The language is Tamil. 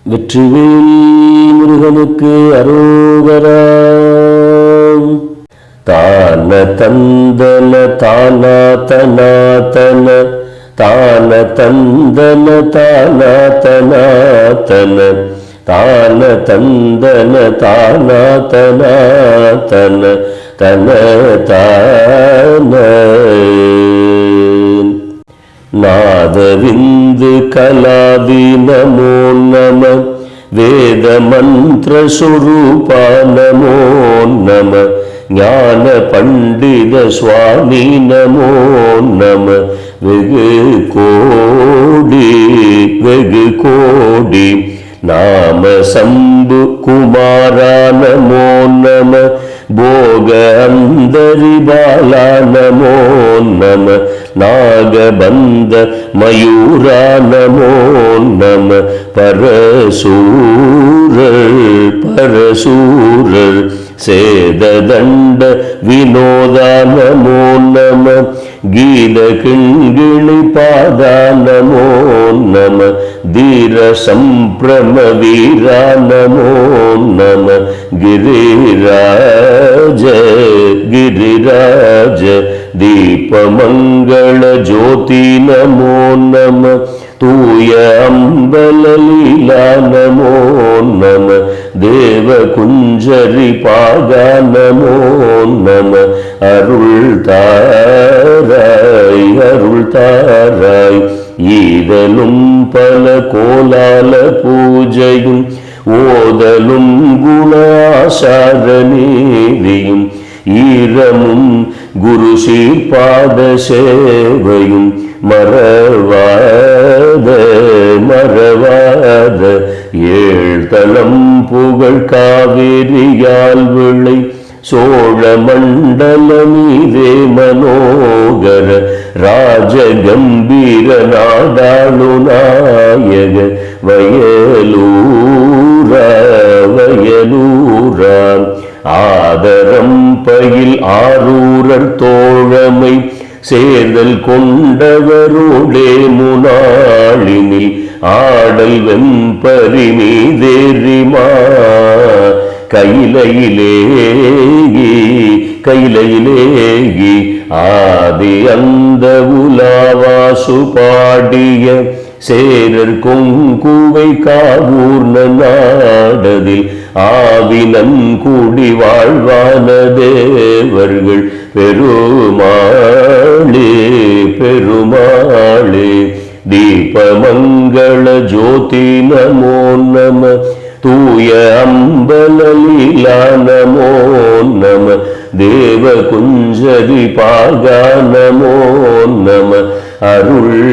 வெற்றிவேல் முருகனுக்கு அரோகரா. தான தந்தன தானா தனாதன தான தந்தன தானா தனாதன தான தந்தன தானா தனாதன தன தான. நாதவிந்து கலாதி நமோ நம வேத மந்திர சுரூபா நமோ நம ஞான பண்டித சுவாமி நமோ நம வெகு கோடி நாம சம்பு குமாரா நமோ நம போக அந்தரி பாலா நமோ நம நாகபந்த மயூரா நமோ நம பரசூரர் சேததண்ட வினோதா நமோ நம கீத கிண்கிணி பாதா நமோ நம தீர சம்பிரம வீரா நமோ நம கிரிராஜ தீபமங்கள ஜோதி நமோ நம தூய அம்பலலீலா நமோ நம தேவ குஞ்சரி பாகா நமோ நம அருள் தாராய் ஈதலும் பல கோலால பூஜையும் ஓதலும் குணாசார நீதியும் ஈரமும் குரு சீர்பாத சேவையும் மறவாத ஏழ்தலம் புகழ் காவிரியால் விளை சோழ மண்டல மீதே மனோகர ராஜ கம்பீர நாடாளு நாயக வயலூரான் ஆதரம் பயில் ஆரூரர் தோழமை சேர்தல் கொண்டவரோடே முனாளினில் ஆடல் வெம்பரி மீதேறிமா கையிலேகி ஆதி அந்த உலாவாசு பாடிய சேரர் கொங்குவை காவூர்ண நாடதில் ஆவினன் கூடி வாழ்வான தேவர்கள் பெருமாளே தீபமங்கள ஜோதி நமோ நம தூய அம்பலலீலா நமோ நம தேவ குஞ்சரி பாகா நமோ நம அருள்